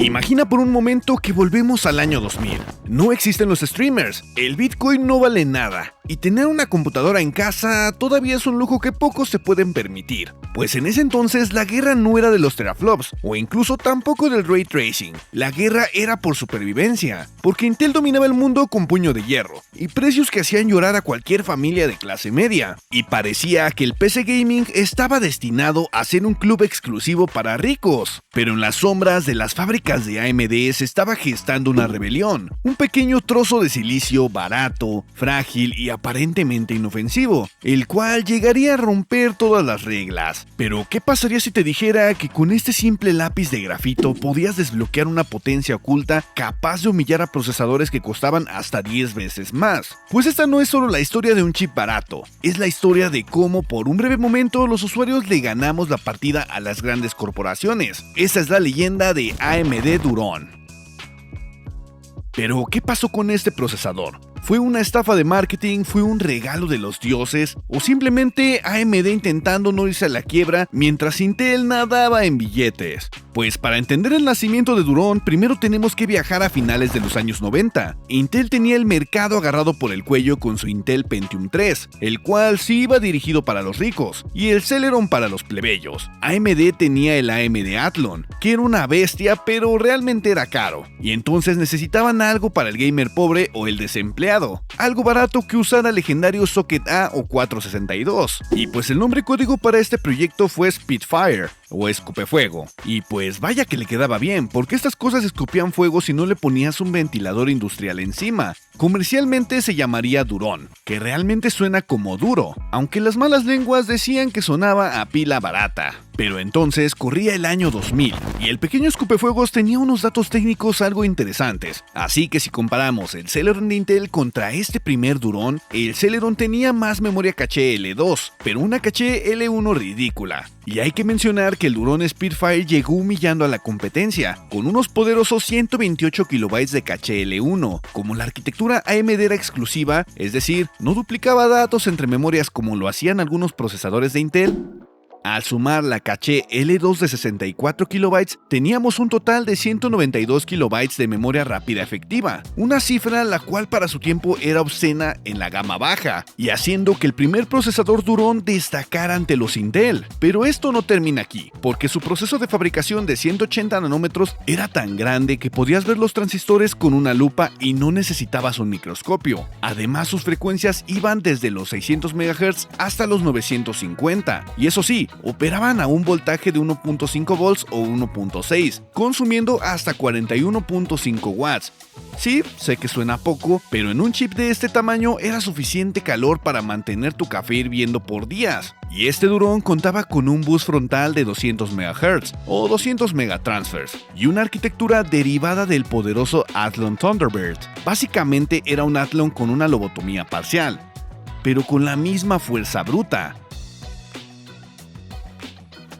Imagina por un momento que volvemos al año 2000. No existen los streamers, el Bitcoin no vale nada, y tener una computadora en casa todavía es un lujo que pocos se pueden permitir. Pues en ese entonces la guerra no era de los teraflops, o incluso tampoco del ray tracing. La guerra era por supervivencia, porque Intel dominaba el mundo con puño de hierro, y precios que hacían llorar a cualquier familia de clase media. Y parecía que el PC Gaming estaba destinado a ser un club exclusivo para ricos. Pero en las sombras de las fábricas de AMD se estaba gestando una rebelión. Un pequeño trozo de silicio barato, frágil y aparentemente inofensivo, el cual llegaría a romper todas las reglas. Pero ¿qué pasaría si te dijera que con este simple lápiz de grafito podías desbloquear una potencia oculta capaz de humillar a procesadores que costaban hasta 10 veces más? Pues esta no es solo la historia de un chip barato, es la historia de cómo por un breve momento los usuarios le ganamos la partida a las grandes corporaciones. Esa es la leyenda de AMD Durón. Pero, ¿qué pasó con este procesador? ¿Fue una estafa de marketing? ¿Fue un regalo de los dioses? ¿O simplemente AMD intentando no irse a la quiebra mientras Intel nadaba en billetes? Pues para entender el nacimiento de Durón, primero tenemos que viajar a finales de los años 90. Intel tenía el mercado agarrado por el cuello con su Intel Pentium 3, el cual sí iba dirigido para los ricos, y el Celeron para los plebeyos. AMD tenía el AMD Athlon, que era una bestia, pero realmente era caro, y entonces necesitaban algo para el gamer pobre o el desempleado, algo barato que usara legendario Socket A o 462, y pues el nombre código para este proyecto fue Spitfire, o escupefuego, y pues vaya que le quedaba bien, porque estas cosas escupían fuego si no le ponías un ventilador industrial encima. Comercialmente se llamaría Durón, que realmente suena como duro, aunque las malas lenguas decían que sonaba a pila barata. Pero entonces corría el año 2000, y el pequeño escupefuegos tenía unos datos técnicos algo interesantes, así que si comparamos el Celeron de Intel contra este primer Durón, el Celeron tenía más memoria caché L2, pero una caché L1 ridícula. Y hay que mencionar que el Durón Spitfire llegó humillando a la competencia, con unos poderosos 128 KB de caché L1. Como la arquitectura AMD era exclusiva, es decir, no duplicaba datos entre memorias como lo hacían algunos procesadores de Intel, al sumar la caché L2 de 64 KB, teníamos un total de 192 KB de memoria rápida efectiva, una cifra la cual para su tiempo era obscena en la gama baja, y haciendo que el primer procesador Durón destacara ante los Intel. Pero esto no termina aquí, porque su proceso de fabricación de 180 nanómetros era tan grande que podías ver los transistores con una lupa y no necesitabas un microscopio. Además, sus frecuencias iban desde los 600 MHz hasta los 950, y eso sí, operaban a un voltaje de 1.5 volts o 1.6, consumiendo hasta 41.5 watts. Sí, sé que suena poco, pero en un chip de este tamaño era suficiente calor para mantener tu café hirviendo por días. Y este Durón contaba con un bus frontal de 200 MHz o 200 megatransfers y una arquitectura derivada del poderoso Athlon Thunderbird. Básicamente era un Athlon con una lobotomía parcial, pero con la misma fuerza bruta.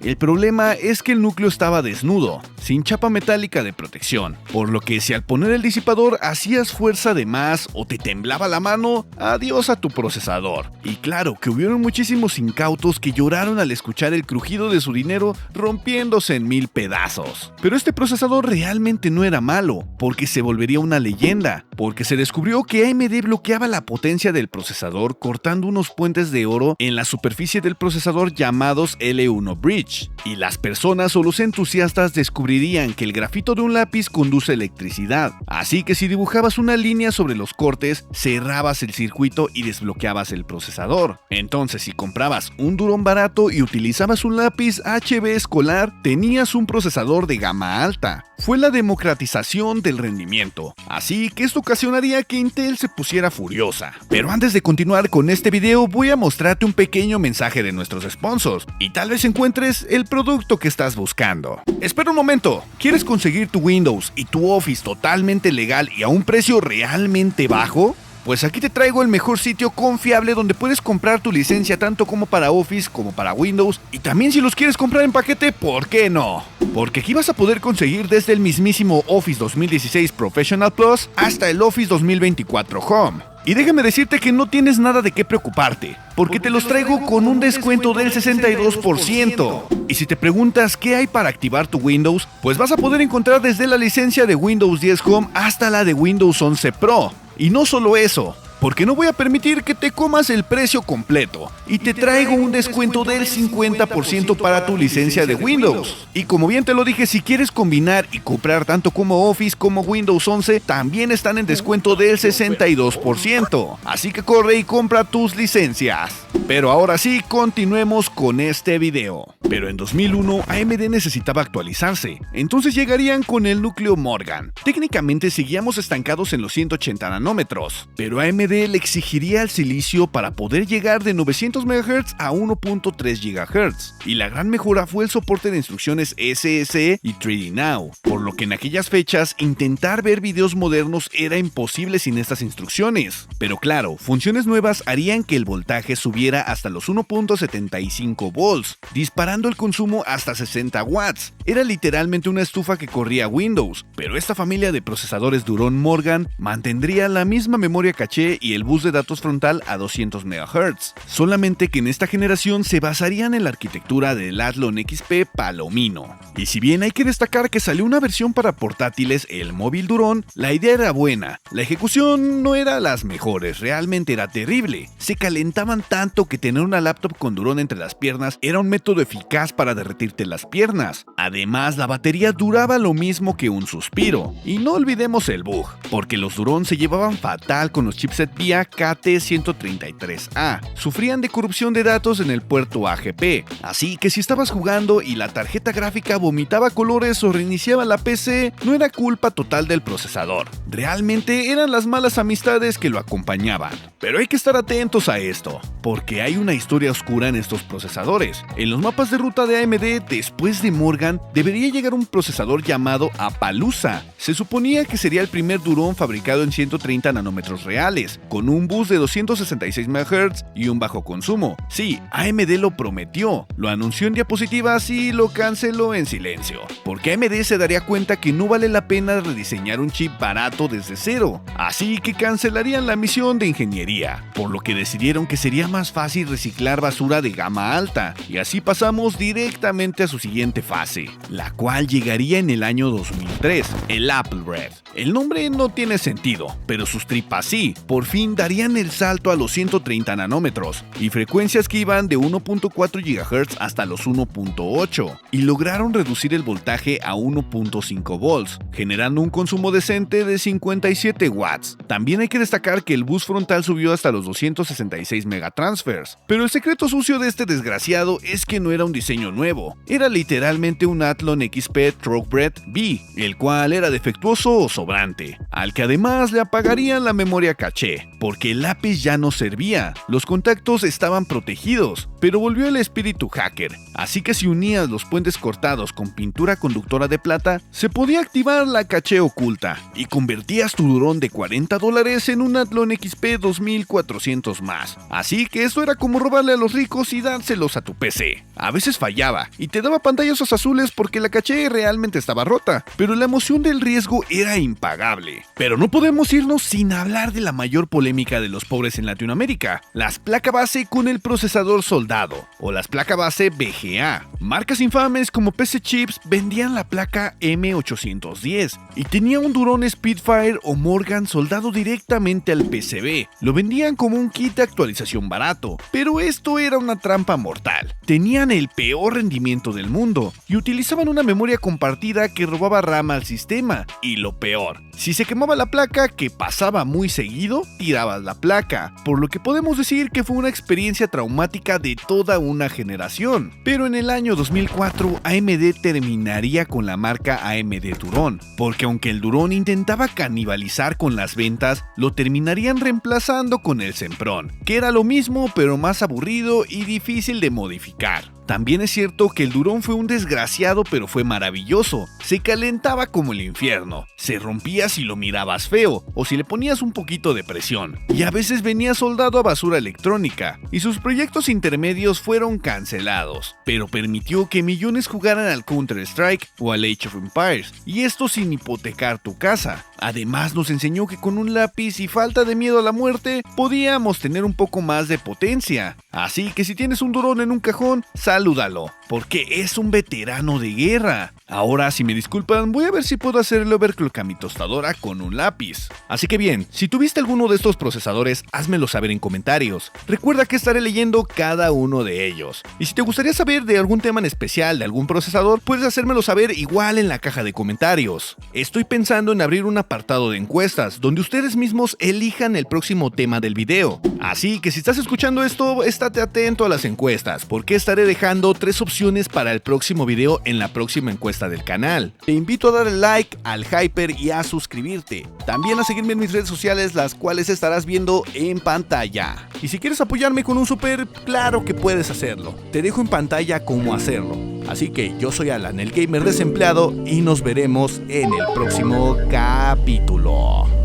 El problema es que el núcleo estaba desnudo, sin chapa metálica de protección, por lo que si al poner el disipador hacías fuerza de más o te temblaba la mano, adiós a tu procesador. Y claro que hubieron muchísimos incautos que lloraron al escuchar el crujido de su dinero rompiéndose en 1000 pedazos. Pero este procesador realmente no era malo, porque se volvería una leyenda, porque se descubrió que AMD bloqueaba la potencia del procesador cortando unos puentes de oro en la superficie del procesador llamados L1 Bridge. Y las personas o los entusiastas descubrirían que el grafito de un lápiz conduce electricidad, así que si dibujabas una línea sobre los cortes, cerrabas el circuito y desbloqueabas el procesador. Entonces, si comprabas un Durón barato y utilizabas un lápiz HB escolar, tenías un procesador de gama alta. Fue la democratización del rendimiento, así que esto ocasionaría que Intel se pusiera furiosa. Pero antes de continuar con este video, voy a mostrarte un pequeño mensaje de nuestros sponsors, y tal vez encuentres el producto que estás buscando. Espera un momento, ¿quieres conseguir tu Windows y tu Office totalmente legal y a un precio realmente bajo? Pues aquí te traigo el mejor sitio confiable donde puedes comprar tu licencia tanto como para Office como para Windows, y también si los quieres comprar en paquete, ¿por qué no? Porque aquí vas a poder conseguir desde el mismísimo Office 2016 Professional Plus hasta el Office 2024 Home. Y déjame decirte que no tienes nada de qué preocuparte, porque te los traigo con un descuento del 62%. Y si te preguntas qué hay para activar tu Windows, pues vas a poder encontrar desde la licencia de Windows 10 Home hasta la de Windows 11 Pro. Y no solo eso, porque no voy a permitir que te comas el precio completo y te traigo un descuento del 50% para tu licencia de Windows. Y como bien te lo dije, si quieres combinar y comprar tanto como Office como Windows 11, también están en descuento del 62%. Así que corre y compra tus licencias. Pero ahora sí, continuemos con este video. Pero en 2001 AMD necesitaba actualizarse, entonces llegarían con el núcleo Morgan. Técnicamente seguíamos estancados en los 180 nanómetros, pero AMD le exigiría el silicio para poder llegar de 900 MHz a 1.3 GHz. Y la gran mejora fue el soporte de instrucciones SSE y 3D Now, por lo que en aquellas fechas intentar ver videos modernos era imposible sin estas instrucciones. Pero claro, funciones nuevas harían que el voltaje subiera hasta los 1.75 volts, disparando el consumo hasta 60 watts. Era literalmente una estufa que corría Windows, pero esta familia de procesadores Durón Morgan mantendría la misma memoria caché y el bus de datos frontal a 200 MHz, solamente que en esta generación se basarían en la arquitectura del Athlon XP Palomino. Y si bien hay que destacar que salió una versión para portátiles, el móvil Durón, la idea era buena, la ejecución no era las mejores, realmente era terrible. Se calentaban tanto que tener una laptop con Durón entre las piernas era un método eficaz para derretirte las piernas. Además, la batería duraba lo mismo que un suspiro. Y no olvidemos el bug, porque los Durón se llevaban fatal con los chipset VIA KT133A. Sufrían de corrupción de datos en el puerto AGP, así que si estabas jugando y la tarjeta gráfica vomitaba colores o reiniciaba la PC, no era culpa total del procesador. Realmente eran las malas amistades que lo acompañaban. Pero hay que estar atentos a esto, porque hay una historia oscura en estos procesadores. En los mapas de ruta de AMD, después de Morgan, debería llegar un procesador llamado Appaloosa. Se suponía que sería el primer Durón fabricado en 130 nanómetros reales, con un bus de 266 MHz y un bajo consumo. Sí, AMD lo prometió, lo anunció en diapositivas y lo canceló en silencio, porque AMD se daría cuenta que no vale la pena rediseñar un chip barato desde cero, así que cancelarían la misión de ingeniería, por lo que decidieron que sería más fácil reciclar basura de gama alta, y así pasamos directamente a su siguiente fase, la cual llegaría en el año 2003, el Apple Red. El nombre no tiene sentido, pero sus tripas sí, por fin darían el salto a los 130 nanómetros, y frecuencias que iban de 1.4 GHz hasta los 1.8, y lograron reducir el voltaje a 1.5 volts, generando un consumo decente de 57 watts. También hay que destacar que el bus frontal subió hasta los 266 megatransfers, pero el secreto sucio de este desgraciado es que no era un diseño nuevo, era literalmente un Athlon XP Thoroughbred B, el cual era defectuoso o sobrante, al que además le apagarían la memoria caché, porque el lápiz ya no servía, los contactos estaban protegidos, pero volvió el espíritu hacker, así que si unías los puentes cortados con pintura conductora de plata, se podía activar la caché oculta, y convertías tu Durón de $40 en un Athlon XP 2400 más, así que esto era como robarle a los ricos y dárselos a tu PC. A veces fallaba, y te daba pantallazos azules porque la caché realmente estaba rota, pero la emoción del riesgo era impagable. Pero no podemos irnos sin hablar de la mayor polémica de los pobres en Latinoamérica, las placas base con el procesador soldado, o las placas base VGA. Marcas infames como PC Chips vendían la placa M810, y tenía un Durón Spitfire o Morgan soldado directamente al PCB. Lo vendían como un kit de actualización barato, pero esto era una trampa mortal. Tenían el peor rendimiento del mundo, y utilizaban una memoria compartida que robaba RAM al sistema, y lo peor, si se quemaba la placa, que pasaba muy seguido, tirabas la placa, por lo que podemos decir que fue una experiencia traumática de toda una generación. Pero en el año 2004 AMD terminaría con la marca AMD Durón, porque aunque el Durón intentaba canibalizar con las ventas, lo terminarían reemplazando con el Sempron, que era lo mismo pero más aburrido y difícil de modificar. También es cierto que el Durón fue un desgraciado, pero fue maravilloso. Se calentaba como el infierno, se rompía si lo mirabas feo o si le ponías un poquito de presión, y a veces venía soldado a basura electrónica, y sus proyectos intermedios fueron cancelados, pero permitió que millones jugaran al Counter-Strike o al Age of Empires, y esto sin hipotecar tu casa. Además nos enseñó que con un lápiz y falta de miedo a la muerte podíamos tener un poco más de potencia. Así que si tienes un Durón en un cajón, salúdalo, porque es un veterano de guerra. Ahora, si me disculpan, voy a ver si puedo hacer el overclock a mi tostadora con un lápiz. Así que bien, si tuviste alguno de estos procesadores, házmelo saber en comentarios. Recuerda que estaré leyendo cada uno de ellos. Y si te gustaría saber de algún tema en especial de algún procesador, puedes hacérmelo saber igual en la caja de comentarios. Estoy pensando en abrir un apartado de encuestas, donde ustedes mismos elijan el próximo tema del video. Así que si estás escuchando esto, estate atento a las encuestas, porque estaré dejando 3 opciones para el próximo video en la próxima encuesta del canal. Te invito a darle like al Hyper y a suscribirte. También a seguirme en mis redes sociales, las cuales estarás viendo en pantalla. Y si quieres apoyarme con un super, claro que puedes hacerlo. Te dejo en pantalla cómo hacerlo. Así que yo soy Alan, el gamer desempleado, y nos veremos en el próximo capítulo.